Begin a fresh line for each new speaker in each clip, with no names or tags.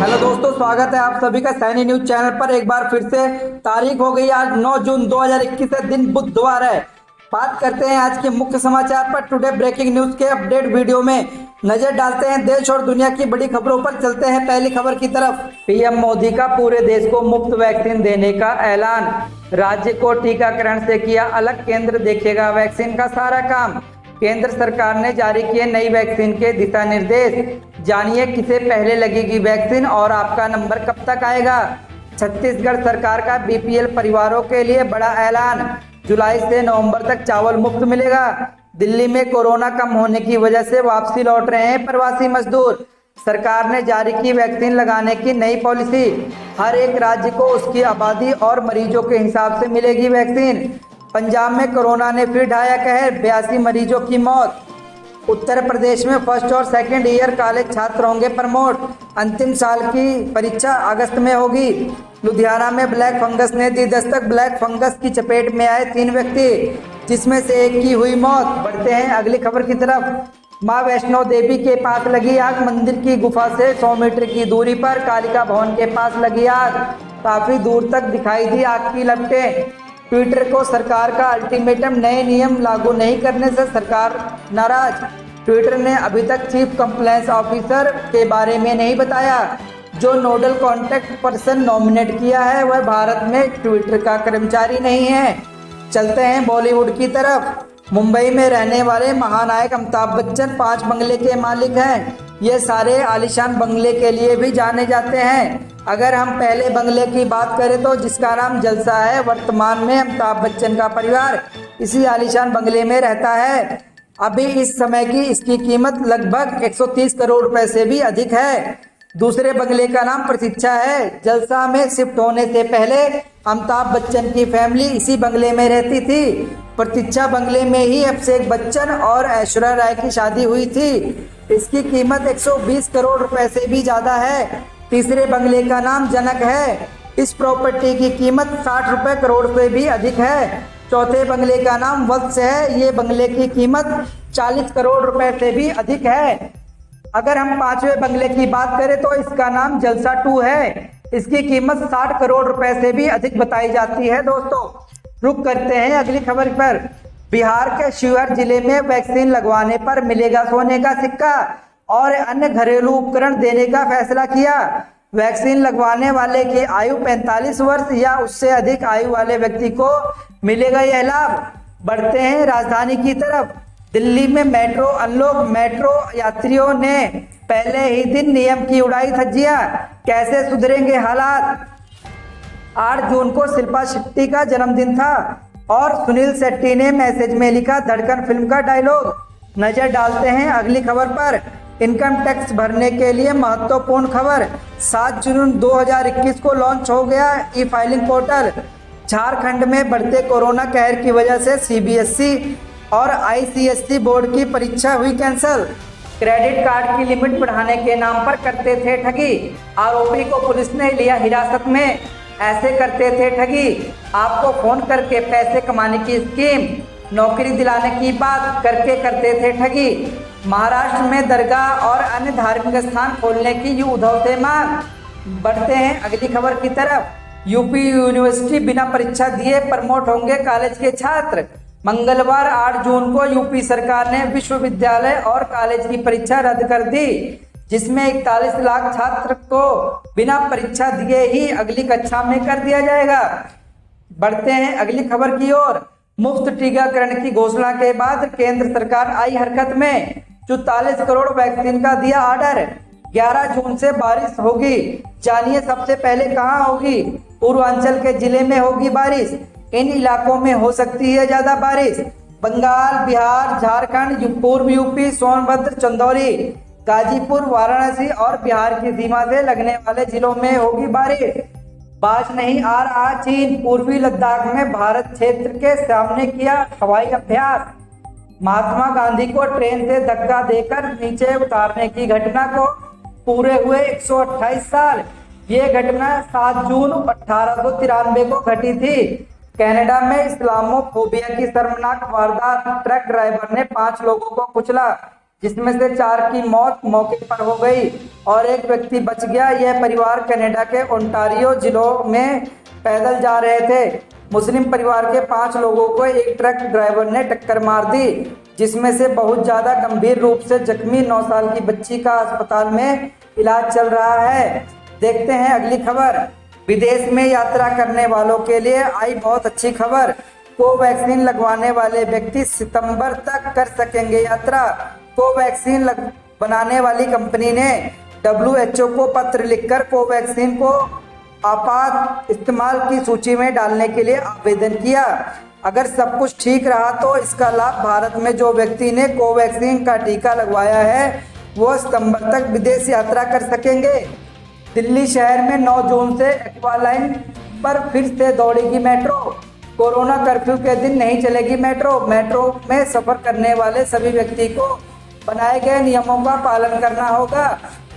Hello दोस्तों, स्वागत है आप सभी का सैनी न्यूज चैनल पर। एक बार फिर से तारीख हो गई आज 9 जून 2021 है, दिन बुधवार है। बात करते हैं आज के मुख्य समाचार पर। टुडे ब्रेकिंग न्यूज के अपडेट वीडियो में नजर डालते हैं देश और दुनिया की बड़ी खबरों पर। चलते हैं पहली खबर की तरफ। पीएम मोदी का पूरे देश को मुफ्त वैक्सीन देने का ऐलान। राज्य को टीकाकरण से किया अलग, केंद्र देखेगा वैक्सीन का सारा काम। केंद्र सरकार ने जारी किए नई वैक्सीन के दिशा निर्देश। जानिए किसे पहले लगेगी वैक्सीन और आपका नंबर कब तक आएगा। छत्तीसगढ़ सरकार का बीपीएल परिवारों के लिए बड़ा ऐलान। जुलाई से नवंबर तक चावल मुफ्त मिलेगा। दिल्ली में कोरोना कम होने की वजह से वापसी लौट रहे हैं प्रवासी मजदूर। सरकार ने जारी की वैक्सीन लगाने की नई पॉलिसी। हर एक राज्य को उसकी आबादी और मरीजों के हिसाब से मिलेगी वैक्सीन। पंजाब में कोरोना ने फिर ढाया कहर, 82 मरीजों की मौत। उत्तर प्रदेश में फर्स्ट और सेकंड ईयर कॉलेज छात्र होंगे प्रमोट। अंतिम साल की परीक्षा अगस्त में होगी। लुधियाना में ब्लैक फंगस ने दी दस्तक। ब्लैक फंगस की चपेट में आए 3 व्यक्ति, जिसमें से एक की हुई मौत। बढ़ते हैं अगली खबर की तरफ। मां वैष्णो देवी के पास लगी आग। मंदिर की गुफा से 100 मीटर की दूरी पर कालिका भवन के पास लगी आग। काफी दूर तक दिखाई दी आग की लपटें। ट्विटर को सरकार का अल्टीमेटम, नए नियम लागू नहीं करने से सरकार नाराज। ट्विटर ने अभी तक चीफ कंप्लायंस ऑफिसर के बारे में नहीं बताया। जो नोडल कॉन्टैक्ट पर्सन नॉमिनेट किया है वह भारत में ट्विटर का कर्मचारी नहीं है। चलते हैं बॉलीवुड की तरफ। मुंबई में रहने वाले महानायक अमिताभ बच्चन 5 बंगले के मालिक हैं। ये सारे आलीशान बंगले के लिए भी जाने जाते हैं। अगर हम पहले बंगले की बात करें तो जिसका नाम जलसा है, वर्तमान में अमिताभ बच्चन का परिवार इसी आलीशान बंगले में रहता है। अभी इस समय की इसकी कीमत लगभग 130 करोड़ रुपए से भी अधिक है। दूसरे बंगले का नाम प्रतीक्षा है। जलसा में शिफ्ट होने से पहले अमिताभ बच्चन की फैमिली इसी बंगले में रहती थी। प्रतीक्षा बंगले में ही अभिषेक बच्चन और ऐश्वर्या राय की शादी हुई थी। इसकी कीमत 120 करोड़ रुपए से भी ज्यादा है। तीसरे बंगले का नाम जनक है। इस प्रॉपर्टी की कीमत 60 करोड़ से भी अधिक है। चौथे बंगले का नाम वत्स है। ये बंगले की कीमत 40 करोड़ रुपए से भी अधिक है। अगर हम 5वें बंगले की बात करें तो इसका नाम जलसा 2 है। इसकी कीमत 60 करोड़ रुपए से भी अधिक बताई जाती है। दोस्तों, रुक करते हैं अगली खबर पर। बिहार के शिवहर जिले में वैक्सीन लगवाने पर मिलेगा सोने का सिक्का और अन्य घरेलू उपकरण देने का फैसला किया। वैक्सीन लगवाने वाले की आयु 45 वर्ष या उससे अधिक आयु वाले व्यक्ति को मिलेगा यह लाभ। बढ़ते हैं राजधानी की तरफ। दिल्ली में मेट्रो अनलॉक। मेट्रो यात्रियों ने पहले ही दिन नियम की उड़ाई धज्जियां। कैसे सुधरेंगे हालात। 8 जून को शिल्पा शेट्टी का जन्मदिन था और सुनील शेट्टी ने मैसेज में लिखा धड़कन फिल्म का डायलॉग। नजर डालते हैं अगली खबर पर। इनकम टैक्स भरने के लिए महत्वपूर्ण खबर। 7 जून 2021 को लॉन्च हो गया ई फाइलिंग पोर्टल। झारखंड में बढ़ते कोरोना कहर की वजह से सीबीएसई और आईसीएसई बोर्ड की परीक्षा हुई कैंसिल। क्रेडिट कार्ड की लिमिट बढ़ाने के नाम पर करते थे ठगी। आरोपी को पुलिस ने लिया हिरासत में। ऐसे करते थे ठगी। आपको फोन करके पैसे कमाने की स्कीम, नौकरी दिलाने की बात करके करते थे ठगी। महाराष्ट्र में दरगाह और अन्य धार्मिक स्थान खोलने की उद्धव से मांग। बढ़ते हैं अगली खबर की तरफ। यूपी यूनिवर्सिटी बिना परीक्षा दिए प्रमोट होंगे कॉलेज के छात्र। मंगलवार 8 जून को यूपी सरकार ने विश्वविद्यालय और कॉलेज की परीक्षा रद्द कर दी, जिसमें 41 लाख छात्र को बिना परीक्षा दिए ही अगली कक्षा में कर दिया जाएगा। बढ़ते हैं अगली खबर की ओर। मुफ्त टीकाकरण की घोषणा के बाद केंद्र सरकार आई हरकत में। 44 करोड़ वैक्सीन का दिया ऑर्डर। 11 जून से बारिश होगी। जानिए सबसे पहले कहां होगी। पूर्वांचल के जिले में होगी बारिश। इन इलाकों में हो सकती है ज्यादा बारिश। बंगाल, बिहार, झारखंड, पूर्व यूपी, सोनभद्र, चंदौली, गाजीपुर, वाराणसी और बिहार की सीमा से लगने वाले जिलों में होगी बारिश। बाज नहीं आ रहा चीन। पूर्वी लद्दाख में भारत क्षेत्र के सामने किया हवाई अभ्यास। महात्मा गांधी को ट्रेन से धक्का देकर नीचे उतारने की घटना को पूरे हुए 128 साल। ये घटना 7 जून 1893 को घटी थी। कनाडा में इस्लामोफोबिया की शर्मनाक वारदात। ट्रक ड्राइवर ने 5 लोगों को कुचला। जिसमें से 4 की मौत मौके पर हो गई और एक व्यक्ति बच गया। यह परिवार कनाडा के ओंटारियो जिलों में पैदल जा रहे थे। मुस्लिम परिवार के 5 लोगों को एक ट्रक ड्राइवर ने टक्कर मार दी, जिसमें से बहुत ज़्यादा गंभीर रूप से जख्मी 9 साल की बच्ची का अस्पताल में इलाज चल रहा है। देखते हैं अगली खबर। विदेश में यात्रा करने वालों के लिए आई बहुत अच्छी खबर। कोवैक्सीन लगवाने वाले व्यक्ति सितंबर तक कर सकेंगे यात्रा। कोवैक्सीन बनाने वाली कंपनी ने WHO को पत्र लिखकर कोवैक्सीन को आपात इस्तेमाल की सूची में डालने के लिए आवेदन किया। अगर सब कुछ ठीक रहा तो इसका लाभ भारत में जो व्यक्ति ने कोवैक्सीन का टीका लगवाया है वो सितंबर तक विदेश यात्रा कर सकेंगे। दिल्ली शहर में 9 जून से एक्वालाइन पर फिर से दौड़ेगी मेट्रो। कोरोना कर्फ्यू के दिन नहीं चलेगी मेट्रो। मेट्रो में सफर करने वाले सभी व्यक्ति को बनाए गए नियमों का पालन करना होगा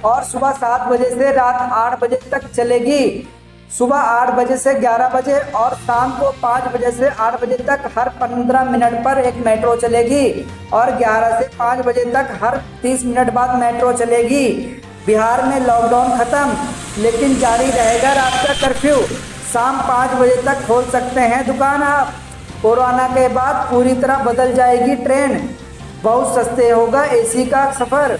और सुबह 7 बजे से रात 8 बजे तक चलेगी। सुबह 8 बजे से 11 बजे और शाम को 5 बजे से 8 बजे तक हर 15 मिनट पर एक मेट्रो चलेगी और 11 से 5 बजे तक हर 30 मिनट बाद मेट्रो चलेगी। बिहार में लॉकडाउन खत्म, लेकिन जारी रहेगा रात का कर्फ्यू। शाम 5 बजे तक खोल सकते हैं दुकान आप। कोरोना के बाद पूरी तरह बदल जाएगी ट्रेन, बहुत सस्ते होगा एसी का सफ़र।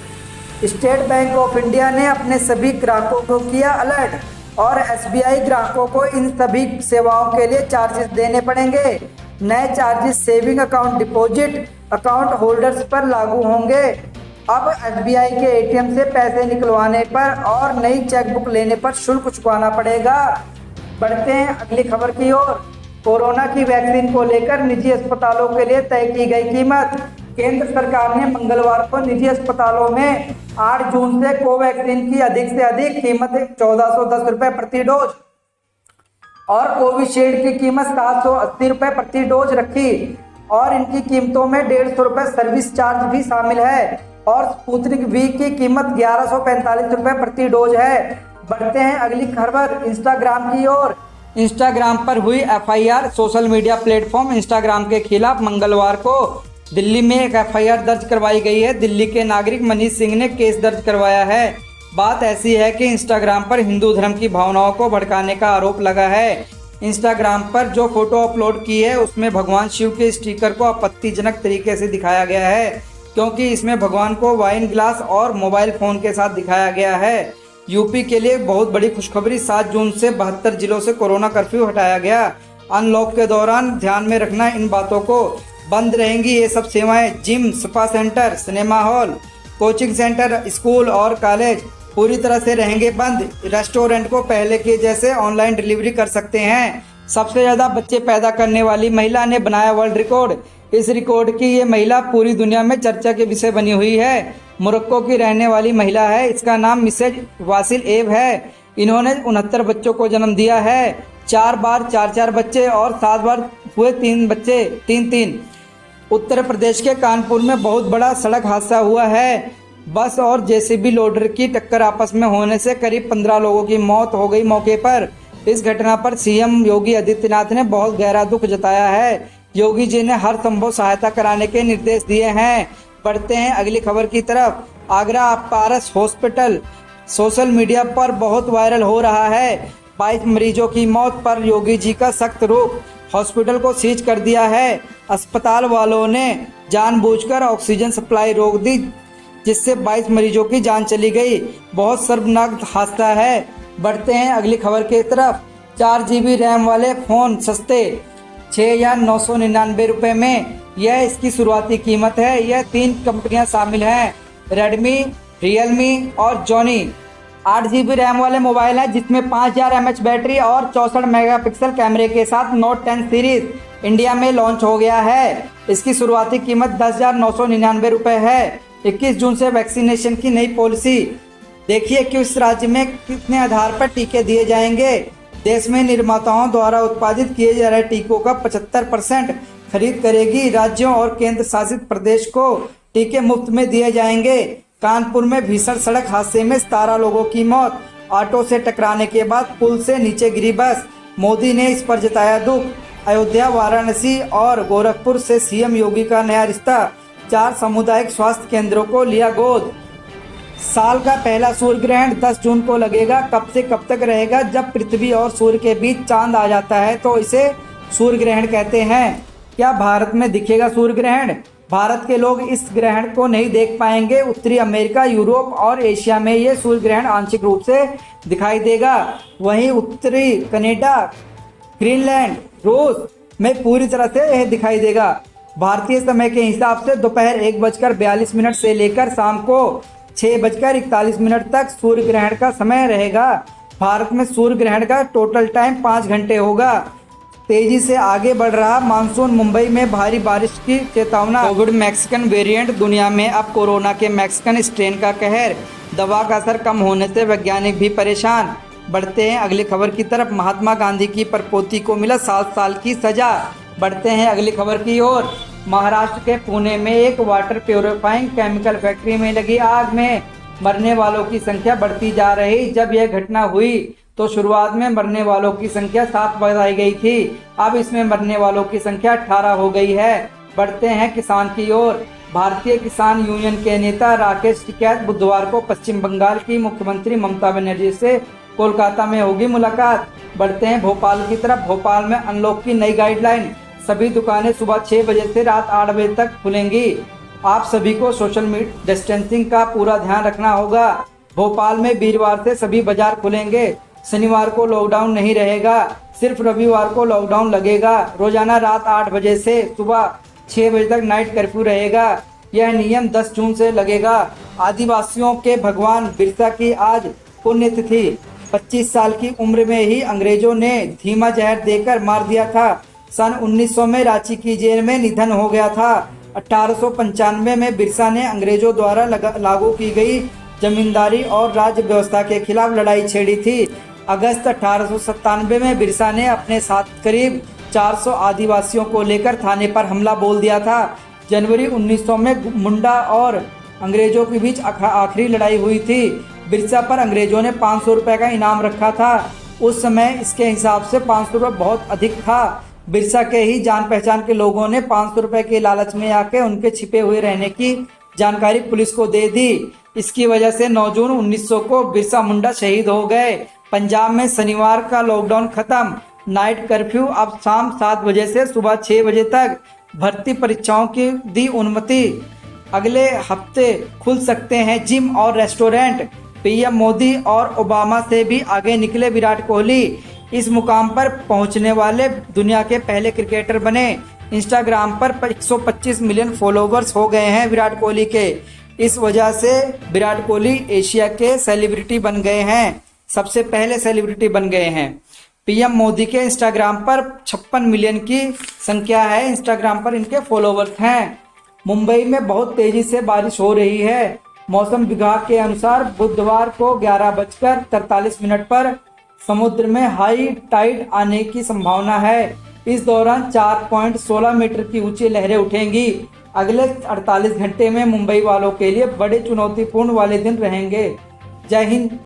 स्टेट बैंक ऑफ इंडिया ने अपने सभी ग्राहकों को किया अलर्ट और SBI ग्राहकों को इन सभी सेवाओं के लिए चार्जेस देने पड़ेंगे। नए charges saving account, deposit account holders पर लागू होंगे। अब SBI के ATM से पैसे निकलवाने पर और नई चेकबुक लेने पर शुल्क चुकाना पड़ेगा। बढ़ते हैं अगली खबर की ओर। कोरोना की वैक्सीन को लेकर निजी अस्पतालों के लिए तय की गई कीमत। केंद्र सरकार ने मंगलवार को निजी अस्पतालों में 8 जून से कोवैक्सीन की अधिक से अधिक कीमत 1410 रुपये प्रति डोज और कोविशील्ड की कीमत 780 रुपये प्रति डोज रखी और इनकी कीमतों में 150 रुपये सर्विस चार्ज भी शामिल है और स्पुतनिक वी की कीमत 1145 रुपये प्रति डोज है। बढ़ते हैं अगली खबर इंस्टाग्राम की ओर। इंस्टाग्राम पर हुई FIR। Social media platform Instagram के खिलाफ मंगलवार को दिल्ली में एक FIR दर्ज करवाई गई है। दिल्ली के नागरिक मनीष सिंह ने केस दर्ज करवाया है। बात ऐसी है कि इंस्टाग्राम पर हिंदू धर्म की भावनाओं को भड़काने का आरोप लगा है। इंस्टाग्राम पर जो फोटो अपलोड की है उसमें भगवान शिव के स्टिकर को आपत्तिजनक तरीके से दिखाया गया है, क्योंकि इसमें भगवान को वाइन ग्लास और मोबाइल फ़ोन के साथ दिखाया गया है। यूपी के लिए बहुत बड़ी खुशखबरी। 7 जून से 72 जिलों से कोरोना कर्फ्यू हटाया गया। अनलॉक के दौरान ध्यान में रखना इन बातों को। बंद रहेंगी ये सब सेवाएं। Gym, spa centre, cinema hall, coaching centre, school और कॉलेज पूरी तरह से रहेंगे बंद। रेस्टोरेंट को पहले के जैसे ऑनलाइन डिलीवरी कर सकते हैं। सबसे ज़्यादा बच्चे पैदा करने वाली महिला ने बनाया वर्ल्ड रिकॉर्ड। इस रिकॉर्ड की ये महिला पूरी दुनिया में चर्चा के विषय बनी हुई है। मोरक्को की रहने वाली महिला है। इसका नाम मिसेज वासिल एब है। इन्होंने 69 बच्चों को जन्म दिया है। 4 बार 4 बच्चे और 7 बार हुए 3 बच्चे 3। उत्तर प्रदेश के कानपुर में बहुत बड़ा सड़क हादसा हुआ है। बस और JCB लोडर की टक्कर आपस में होने से करीब 15 लोगों की मौत हो गई मौके पर। इस घटना पर CM योगी आदित्यनाथ ने बहुत गहरा दुख जताया है। योगी जी ने हर संभव सहायता कराने के निर्देश दिए हैं। बढ़ते हैं अगली खबर की तरफ। आगरा पारस हॉस्पिटल सोशल मीडिया पर बहुत वायरल हो रहा है। 22 मरीजों की मौत पर योगी जी का सख्त रुख। हॉस्पिटल को सीज कर दिया है। अस्पताल वालों ने जानबूझकर ऑक्सीजन सप्लाई रोक दी, जिससे 22 मरीजों की जान चली गई। बहुत शर्मनाक हादसा है। बढ़ते हैं अगली खबर की तरफ। 4 GB रैम वाले फ़ोन सस्ते 6 या 999 रुपये में, यह इसकी शुरुआती कीमत है। यह 3 कंपनियां शामिल हैं, रेडमी, रियलमी और जॉनी। 8 GB रैम वाले मोबाइल है जिसमें 5000 mAh बैटरी और 64 मेगापिक्सल कैमरे के साथ नोट 10 सीरीज इंडिया में लॉन्च हो गया है। इसकी शुरुआती कीमत 10,999 रुपये है। 21 जून से वैक्सीनेशन की नई पॉलिसी। देखिए कि उस राज्य में कितने आधार पर टीके दिए जाएंगे। देश में निर्माताओं द्वारा उत्पादित किए जा रहे टीकों का 75% खरीद करेगी। राज्यों और केंद्र शासित प्रदेश को टीके मुफ्त में दिए जाएंगे। कानपुर में भीषण सड़क हादसे में 17 लोगों की मौत। ऑटो से टकराने के बाद पुल से नीचे गिरी बस। मोदी ने इस पर जताया दुख। अयोध्या, वाराणसी और गोरखपुर से CM योगी का नया रिश्ता। 4 सामुदायिक स्वास्थ्य केंद्रों को लिया गोद। साल का पहला सूर्य ग्रहण 10 जून को लगेगा। कब से कब तक रहेगा? जब पृथ्वी और सूर्य के बीच चांद आ जाता है तो इसे सूर्य ग्रहण कहते हैं। क्या भारत में दिखेगा सूर्य ग्रहण? भारत के लोग इस ग्रहण को नहीं देख पाएंगे। उत्तरी अमेरिका, यूरोप और एशिया में ये सूर्य ग्रहण आंशिक रूप से दिखाई देगा। वहीं उत्तरी कनाडा, ग्रीनलैंड, रूस में पूरी तरह से यह दिखाई देगा। भारतीय समय के हिसाब से दोपहर 1:42 से लेकर शाम को 6:41 तक सूर्य ग्रहण का समय रहेगा। भारत में सूर्य ग्रहण का टोटल टाइम 5 घंटे होगा। तेजी से आगे बढ़ रहा मानसून, मुंबई में भारी बारिश की चेतावना। कोविड मैक्सिकन वेरिएंट, दुनिया में अब कोरोना के मैक्सिकन स्ट्रेन का कहर। दवा का असर कम होने से वैज्ञानिक भी परेशान। बढ़ते हैं अगली खबर की तरफ। महात्मा गांधी की परपोती को मिला 7 साल की सजा। बढ़ते हैं अगली खबर की ओर। महाराष्ट्र के पुणे में एक वाटर प्योरीफाइंग केमिकल फैक्ट्री में लगी आग में मरने वालों की संख्या बढ़ती जा रही। जब यह घटना हुई तो शुरुआत में मरने वालों की संख्या 7 बताई गई थी। अब इसमें मरने वालों की संख्या 18 हो गई है। बढ़ते हैं किसान की ओर। भारतीय किसान यूनियन के नेता राकेश टिकैत बुधवार को पश्चिम बंगाल की मुख्यमंत्री ममता बनर्जी से कोलकाता में होगी मुलाकात। बढ़ते हैं भोपाल की तरफ। भोपाल में अनलॉक की नई गाइडलाइन। सभी दुकानें सुबह 6 बजे से रात 8 बजे तक खुलेंगी। आप सभी को सोशल डिस्टेंसिंग का पूरा ध्यान रखना होगा। भोपाल में वीरवार से सभी बाजार खुलेंगे। शनिवार को लॉकडाउन नहीं रहेगा, सिर्फ रविवार को लॉकडाउन लगेगा। रोजाना रात 8 बजे से सुबह 6 बजे तक नाइट कर्फ्यू रहेगा। यह नियम 10 जून से लगेगा। आदिवासियों के भगवान बिरसा की आज पुण्यतिथि। 25 साल की उम्र में ही अंग्रेजों ने धीमा जहर देकर मार दिया था। सन 1900 में रांची की जेल में निधन हो गया था। 1895 में बिरसा ने अंग्रेजों द्वारा लागू की गई जमींदारी और राज्य व्यवस्था के खिलाफ लड़ाई छेड़ी थी। अगस्त 1897 में बिरसा ने अपने साथ करीब 400 आदिवासियों को लेकर थाने पर हमला बोल दिया था। जनवरी 1900 में मुंडा और अंग्रेजों के बीच आखिरी लड़ाई हुई थी। बिरसा पर अंग्रेजों ने 500 रुपए का इनाम रखा था। उस समय इसके हिसाब से 500 रुपये बहुत अधिक था। बिरसा के ही जान पहचान के लोगों ने 500 रुपए के लालच में आके उनके छिपे हुए रहने की जानकारी पुलिस को दे दी। इसकी वजह से 9 जून 1900 को बिरसा मुंडा शहीद हो गए। पंजाब में शनिवार का लॉकडाउन खत्म। नाइट कर्फ्यू अब शाम 7 बजे से सुबह 6 बजे तक। भर्ती परीक्षाओं की दी अनुमति। अगले हफ्ते खुल सकते हैं जिम और रेस्टोरेंट। पीएम मोदी और ओबामा से भी आगे निकले विराट कोहली। इस मुकाम पर पहुंचने वाले दुनिया के पहले क्रिकेटर बने। इंस्टाग्राम पर 125 मिलियन फॉलोवर्स हो गए हैं विराट कोहली के। इस वजह से विराट कोहली एशिया के सेलिब्रिटी बन गए हैं, सबसे पहले सेलिब्रिटी बन गए हैं। पीएम मोदी के इंस्टाग्राम पर 56 मिलियन की संख्या है। इंस्टाग्राम पर इनके फॉलोवर्स हैं। मुंबई में बहुत तेजी से बारिश हो रही है। मौसम विभाग के अनुसार बुधवार को 11:43 पर समुद्र में हाई टाइड आने की संभावना है। इस दौरान 4.16 मीटर की ऊंची लहरें उठेंगी। अगले 48 घंटे में मुंबई वालों के लिए बड़े चुनौतीपूर्ण वाले दिन रहेंगे। जय हिंद।